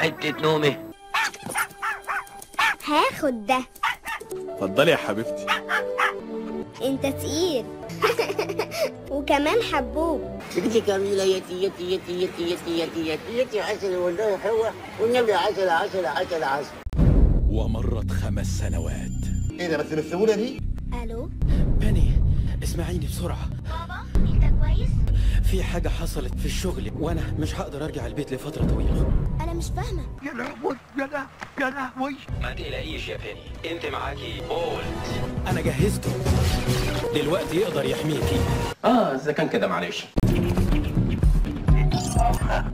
حتة نومة. هاخد ده. اتفضلي يا حبيبتي. انت تقيل. وكمان حبوب. بنتي جميلة يتي يتي يتي يتي يتي يتي يتي يتي عسل والله حلوة والنبي عسل عسل عسل عسل. ومرت 5 سنوات. ايه ده بس بالسهولة دي؟ الو بني، اسمعيني بسرعة. بابا، انت كويس؟ في حاجة حصلت في الشغل وأنا مش هقدر أرجع البيت لفترة طويلة. انا مش فاهمة. يا لهوي يا لهوي. ما تقلقيش يا بني، أنت معاكي بولت. أنا جهزته دلوقتي يقدر يحميكي. إذا كان كده معلش.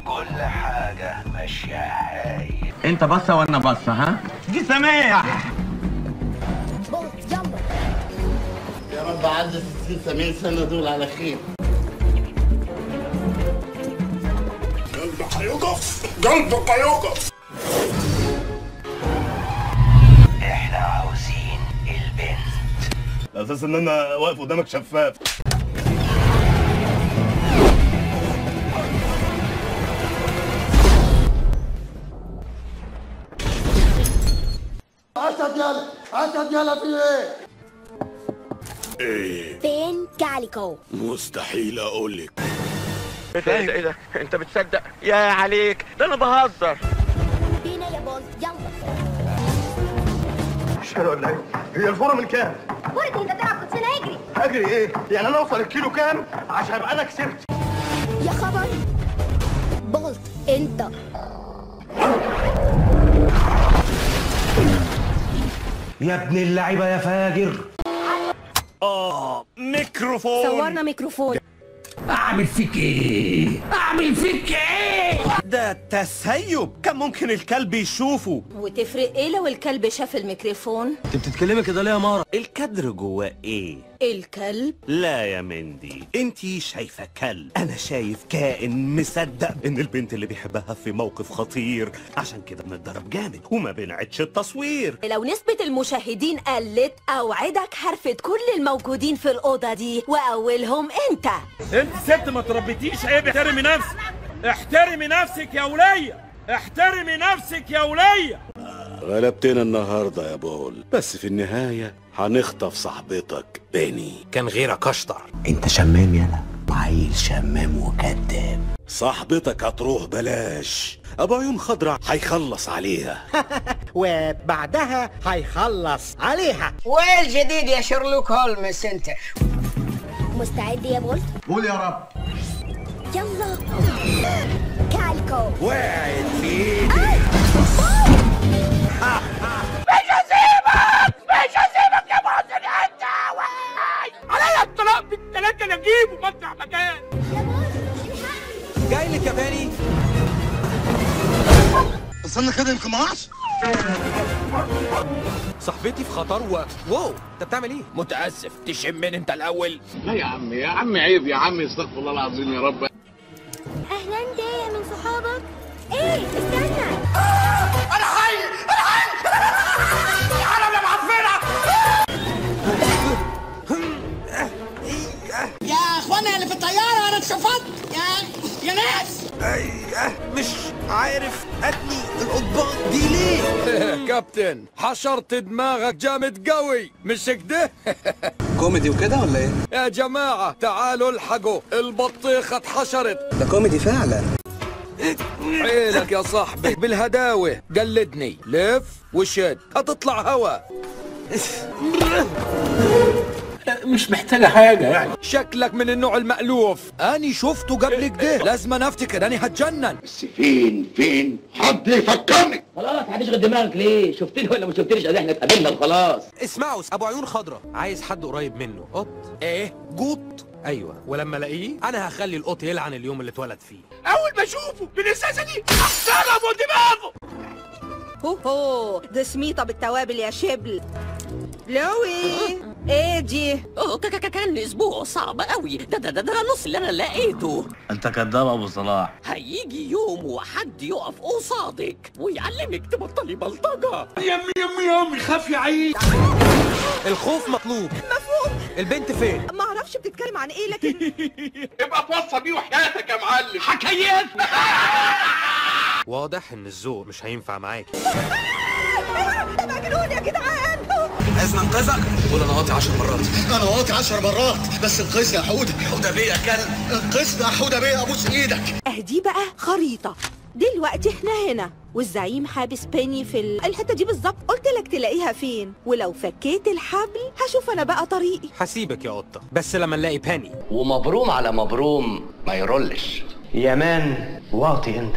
كل حاجة ماشية هايل. انت بصة وانا بصة، ها؟ دي سماح. بولت يلا. يا رب عدى 60 70 سنة دول على خير. قلبك هيقف، قلبك هيقف. احنا عاوزين البنت. على اساس ان انا واقف قدامك شفاف. اسد يلا اسد يلا في ايه؟ ايه؟ فين كاليكو؟ مستحيل اقولك. ايه ده؟ انت بتصدق؟ يا عليك، ده انا بهزر. بينا يا بولت يلا. مش حلو ولا ايه؟ هي الفورة من كام؟ برضه انت تلعب كوتشينه اجري. اجري ايه؟ يعني انا اوصل الكيلو كام عشان ابقى انا كسبت؟ يا خبر. بولت انت. يا ابن اللعيبة يا فاجر. ميكروفون. صورنا ميكروفون. اعمل فيك ايه؟ اعمل فيك ايه؟ ده تسيب، كان ممكن الكلب يشوفه. وتفرق ايه لو الكلب شاف الميكروفون؟ أنت بتتكلمي كده ليه يا مارا؟ الكدر جواه ايه؟ الكلب؟ لا يا مندي، انتي شايفة كلب، انا شايف كائن مصدق ان البنت اللي بيحبها في موقف خطير، عشان كده بنتدرب جامد وما بنعدش التصوير. لو نسبة المشاهدين قلت اوعدك هرفد كل الموجودين في الأوضة دي واولهم انت. انت ست ما تربيتيش عيب. احترمي نفسك، احترمي نفسك يا ولية، احترمي نفسك يا ولية. غلبتنا النهارده يا بول، بس في النهاية هنخطف صاحبتك بني. كان غيرك أشطر. انت شمام يلا، عيل شمام وكذاب. صاحبتك هتروح بلاش، ابو عيون خضرا هيخلص عليها. وبعدها هيخلص عليها. وايه الجديد يا شيرلوك هولمس انت؟ مستعد يا بولت؟ قول يا رب. يلا. كاليكو. وقعت في ايدي. مش هسيبك يا محسن انت. عليا الطلاق بالثلاثة اللي اجيبه مطرح مكان. يا بولت الحقني. جاي لك يا بني. استنى كده يمكن معاش. صاحبتي في خطر واو، انت بتعمل ايه؟ متأسف، تشمني انت الأول. لا يا عم عيب يا عم، استغفر الله العظيم يا رب. اهلا جاية من صحابك. ايه استنى. أنا حي أنا حي. يا عالم يا معفنة. يا اخوانا اللي في الطيارة انا اتشفطت يا ناس. مش عارف اتني القضبان دي ليه. كابتن، حشرت دماغك جامد قوي مش كده؟ كوميدي وكده ولا ايه؟ يا جماعة تعالوا الحقوا، البطيخة اتحشرت. ده كوميدي فعلا. حيلك يا صاحبي بالهداوة، قلدني لف وشد هتطلع هوا. مش محتاجة حاجة يعني. شكلك من النوع المألوف، أني شفته قبل كده، لازم أفتكر أني هتجنن. بس فين حد يفكرني. خلاص هتشغل دماغك ليه؟ شفتني ولا ما شفتنيش؟ احنا اتقابلنا خلاص. اسمعوا، ابو عيون خضرا عايز حد قريب منه. قط إيه؟ جوط. ايوه، ولما الاقيه انا هخلي القط يلعن اليوم اللي اتولد فيه. أول ما أشوفه بالإزازة دي أحترمه دماغه. هو ده سميطة بالتوابل يا شبل. لوي ايه دي؟ كان اسبوع صعب قوي. ده نص اللي انا لقيته. انت كذاب ابو صلاح. هيجي يوم وحد يقف قصادك ويعلمك تبطلي بلطجة. يم خاف يعيش. الخوف مطلوب. مفهوم. البنت فين؟ ما اعرفش بتتكلم عن ايه لكن ابقى توصى بيه وحياتك يا معلم. حكايات. واضح ان الذوق مش هينفع معاك. ده مجنون يا جدعان. لازم انقذك. قول انا واطي 10 مرات. انا واطي 10 مرات، بس انقذني يا حوده. حوده بيه يا كلب، انقذني يا حوده بيه، ابوس ايدك. اهدي بقى خريطة. دلوقتي احنا هنا والزعيم حابس بيني في الحتة دي بالظبط. قلت لك تلاقيها فين، ولو فكيت الحبل هشوف انا بقى طريقي. هسيبك يا قطة بس لما نلاقي باني. ومبروم على مبروم ما يرولش. يا مان واطي انت.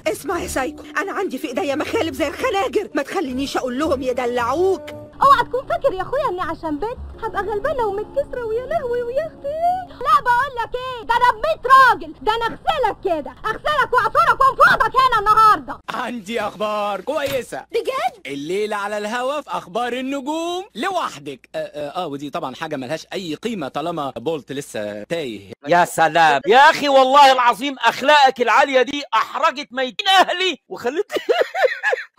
اسمع يا سايكو، انا عندي في ايديا مخالب زي الخناجر، ما تخلينيش اقول لهم يدلعوك. اوعى تكون فاكر يا اخويا اني عشان بنت هبقى غلبانه ومتكسره ويا لهوي ويا اختي. لا بقول لك ايه، ده انا ب100 راجل، ده انا اغسلك كده، اغسلك واعصرك وانفضك هنا النهارده. عندي اخبار كويسه بجد. الليله على الهوا في اخبار النجوم لوحدك. ودي طبعا حاجه ملهاش اي قيمه طالما بولت لسه تايه. يا سلام يا اخي، والله العظيم اخلاقك العاليه دي احرجت ميتين اهلي وخلتني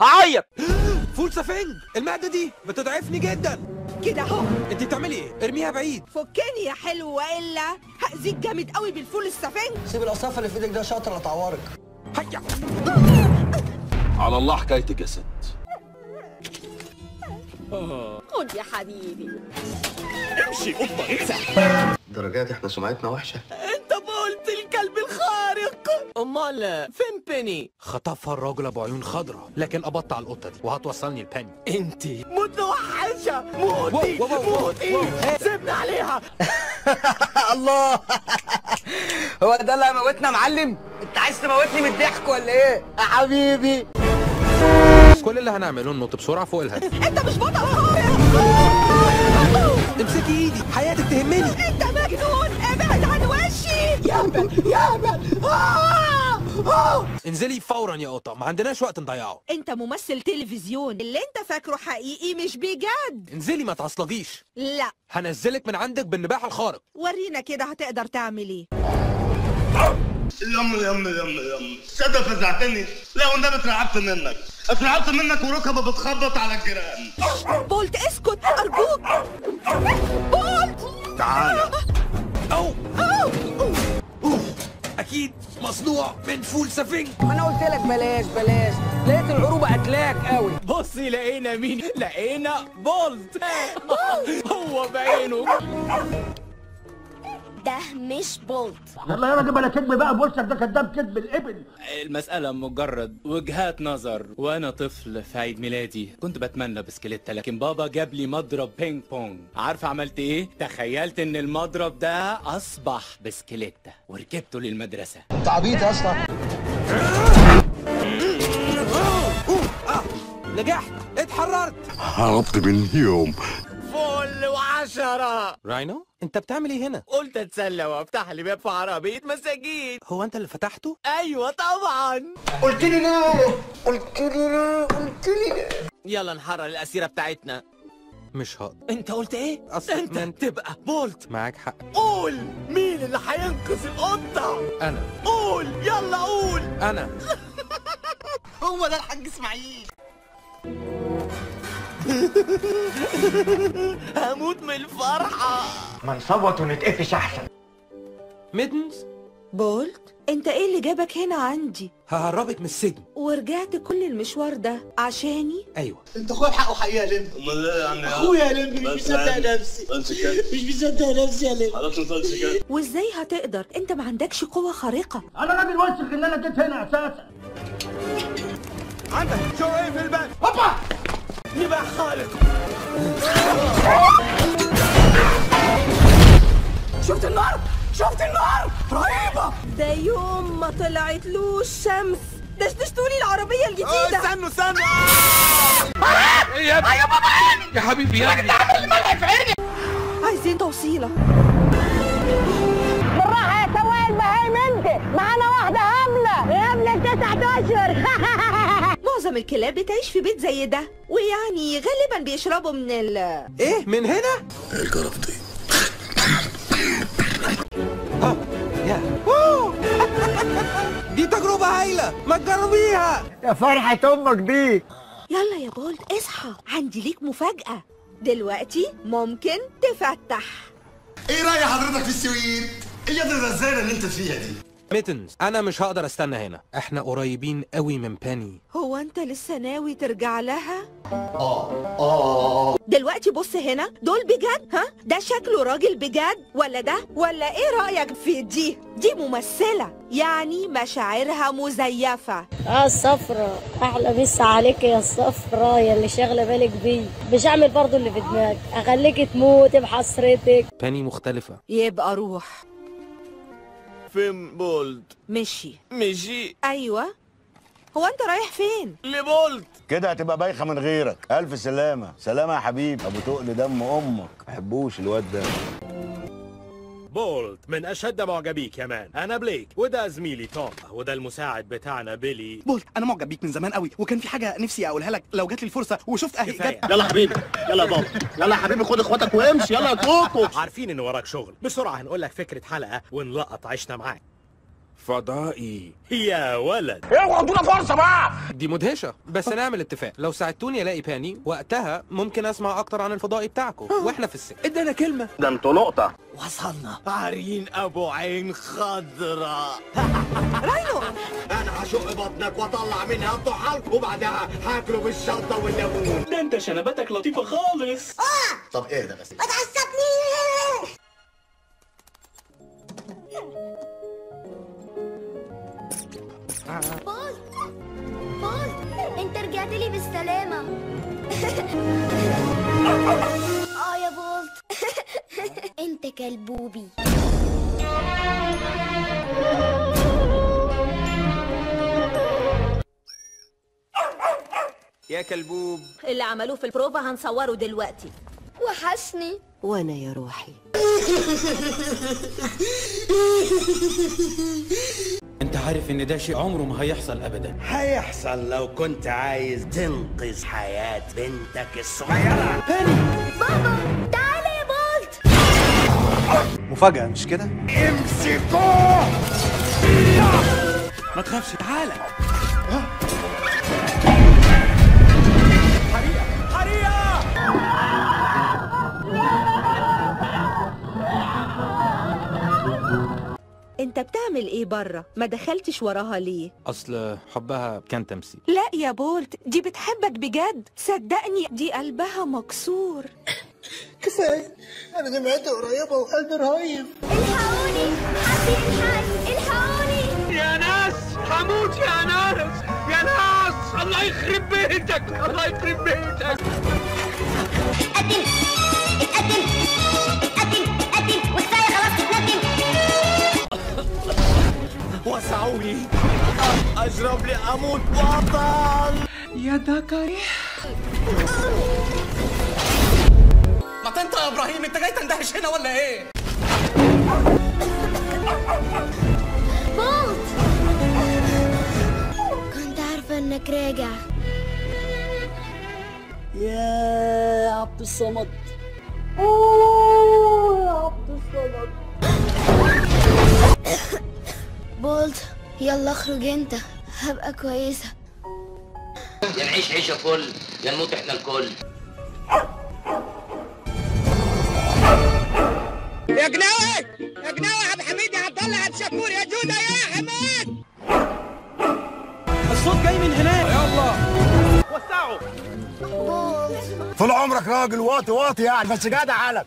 هعيط. فول سفنج، المعده دي بتضعفني جدا كده اهو. انت بتعملي ايه؟ ارميها بعيد. فكني يا حلو والا هاذيك جامد قوي بالفول السفنج. سيب القصافه اللي في ايدك ده شاطر لتعورك. هيا على الله حكايتك يا ست. خد يا حبيبي. امشي قطة انسى. درجات احنا سمعتنا وحشه. انت بولت الكلب الخارق. امال فين بيني؟ خطفها الراجل ابو عيون خضراء، لكن قبضت على القطة دي وهتوصلني لباني. انت متوحشه. موتي سيبني عليها. الله، هو ده اللي هيموتنا يا معلم؟ انت عايز تموتني من الضحك ولا ايه يا حبيبي؟ كل اللي هنعمله ننط بسرعه فوق الهدف. انت مش بطل اهو. امسكي ايدي، حياتك تهمني. انت مجنون، ابعد عن وشي. يابا انزلي فورا يا قطة، ما عندناش وقت نضيعه. انت ممثل تلفزيون، اللي انت فاكره حقيقي مش بجد. انزلي ما تعصلجيش. لا هنزلك من عندك بالنباح الخارق. ورينا كده هتقدر تعمل ايه. يم صدق فزعتني. لا والنبي اترعبت منك وركبه بتخبط على الجيران. بولت اسكت ارجوك. بولت تعال. أو اكيد مصنوع من فول سفنج. ما انا قلت لك بلاش، لقيت العروبه قتلاك قوي. بصي لقينا مين؟ لقينا بولت. هو بعينه. ده مش بولت. يلا يا راجل بلا كدب بقى، بوشك ده كداب كدب الابل. المسألة مجرد وجهات نظر. وأنا طفل في عيد ميلادي كنت بتمنى بسكليتة، لكن بابا جاب لي مضرب بينج بونج. عارفة عملت إيه؟ تخيلت إن المضرب ده أصبح بسكليتة وركبته للمدرسة. انت عبيط يا اسطى. نجحت، اتحررت. هربت من يوم. فل و10. راينو، انت بتعمل ايه هنا؟ قلت اتسلى وافتح لي باب في عربية مساجين. هو انت اللي فتحته؟ ايوه طبعا. قلت لي ليه. يلا نحرر الأسيرة بتاعتنا. مش هقدر. انت قلت ايه؟ انت تبقى بولت. معاك حق. قول مين اللي هينقذ القطة؟ انا. قول يلا قول. انا. هو ده الحاج اسماعيل. هموت من الفرحة. ما نصوت ونتقفش احسن. ميدنز. بولت انت ايه اللي جابك هنا عندي؟ ههربك من السجن. ورجعت كل المشوار ده عشاني؟ ايوه. انت اخويا بحقه حقيقه يا لمبي. امال ايه يعني؟ اخويا يا لمبي، مش مصدق نفسي. مش مصدق نفسي يا لمبي. خلاص نصلي كده. وازاي هتقدر؟ انت ما عندكش قوة خارقة. انا راجل وسخ ان انا جيت هنا اساسا. عندك شو ايه في الباب؟ هوبا نبقى خالق. شفت النار؟ رهيبة. ده يوم ما طلعتلوش شمس دشدشتولي العربية الجديدة. استنوا ايه يا ابني؟ يا حبيبي يا ابني. عايزين توصيلة. بالراحة يا سواق البهايم، انت معانا واحدة هاملة يا ابني 9 اشهر. معظم الكلاب بتعيش في بيت زي ده، ويعني غالبا بيشربوا من ايه من هنا؟ الجرف دي. دي تجربة هايلة، ما تجربيها. يا فرحة امك بيك. يلا يا بولت اصحى، عندي ليك مفاجأة. دلوقتي ممكن تفتح. ايه راي حضرتك في السويت؟ ايه يا ابني الرزانه اللي انت فيها دي؟ ميتنز، انا مش هقدر استنى هنا، احنا قريبين قوي من باني. هو انت لسه ناوي ترجع لها؟ دلوقتي بص هنا، دول بجد؟ ها؟ ده شكله راجل بجد ولا ده؟ ولا ايه رأيك في دي؟ دي ممثلة، يعني مشاعرها مزيفة. الصفرة احلى مسا عليك يا الصفرة يا اللي شاغله بالك بيه. مش هعمل برضو اللي في دماغك، اخليك تموتي بحسرتك. باني مختلفة. يبقى روح. فين بولت؟ مشي ايوه. هو انت رايح فين؟ لبولت. كده هتبقى بايخه من غيرك. الف سلامه. سلامه يا حبيبي. ابو تقل دم امك. ما بحبوش الواد ده. بولت من اشد معجبيك يا مان. انا بليك وده زميلي توم وده المساعد بتاعنا بيلي. بولت انا معجب بيك من زمان قوي، وكان في حاجه نفسي اقولها لك لو جات لي الفرصه وشفت اهي جت. يلا حبيبي، يلا يا بابا، يلا يا حبيبي خد اخواتك وامشي. يلا يا كوكو. عارفين ان وراك شغل، بسرعه هنقول لك فكره حلقه ونلقط عيشنا معاك. فضائي يا ولد. اوعوا ادونا فرصه بقى. دي مدهشه، بس نعمل اتفاق، لو ساعدتوني الاقي باني وقتها ممكن اسمع اكتر عن الفضائي بتاعكم واحنا في السكه. ادانا كلمه. ده انتوا لقطه. وصلنا. عرين ابو عين خضراء. راينو، انا هشق بطنك واطلع منها الطحال وبعدها هاكله بالشطه والليمون. ده انت شنباتك لطيفه خالص. طب اهدى بس. ما تعصبنيش. بولت انت رجعت لي بالسلامة. يا بولت. انت كلبوبي. يا كلبوب. اللي عملوه في البروفا هنصوره دلوقتي. وحشني. وانا يا روحي. انت عارف ان ده شيء عمره ما هيحصل ابدا. هيحصل لو كنت عايز تنقذ حياة بنتك الصغيرة. بابا تعالى يا بولت. مفاجأة مش كده؟ امسكوه. ما تخافش، تعالى. انت بتعمل ايه بره؟ ما دخلتش وراها ليه؟ اصل حبها كان تمثيل. لا يا بولت، دي بتحبك بجد، صدقني دي قلبها مكسور. كفايه، انا دمعتي قريبه وقلبي رهيب. الحقوني، حد يلحقني، الحقوني. يا ناس هموت يا ناس، يا ناس الله يخرب بيتك، الله يخرب بيتك. اتقدم اتقدم اتقدم اتقدم وكفايه خلاص تتقدم. وسعوني اشرب لي اموت بطل يا ذكري. ما انت يا ابراهيم، انت جاي تندهش هنا ولا ايه؟ بولت كنت عارفه انك راجع. يا عبد الصمد. يا عبد الصمد. بولت يلا اخرج انت، هبقى كويسه. يا نعيش عيشه كل يا نموت احنا الكل. يا جناوي يا جناوي، يا عبد الحميد، يا عبد الله، يا عبد الشكور، يا جوده، يا حماد. الصوت جاي من هناك. يلا وسعوا. بولت طول عمرك راجل واطي يعني، بس جدع علك.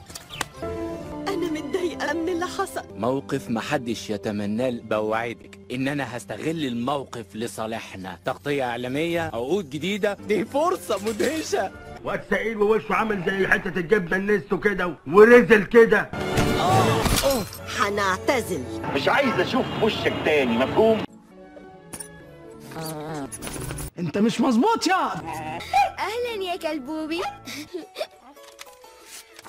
انا متضايقه من اللي حصل. موقف محدش يتمناه. بوعدك ان انا هستغل الموقف لصالحنا. تغطيه اعلاميه، عقود جديده، دي فرصه مدهشه. واد سعيد ووشه عامل زي حته الجبنه النستو كده ورزل كده. هنعتزل. مش عايز اشوف وشك تاني، مفهوم؟ انت مش مظبوط يا. اهلا يا كلبوبي.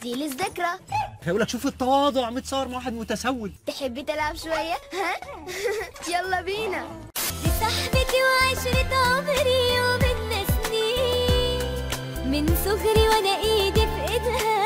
دي للذكرى. هقول لك شوف التواضع، متصور مع واحد متسول. تحبي تلعب شويه؟ ها. يلا بينا. دي صاحبتي وعشرة عمري وبينا سنين، من صغري وانا ايدي في ايدها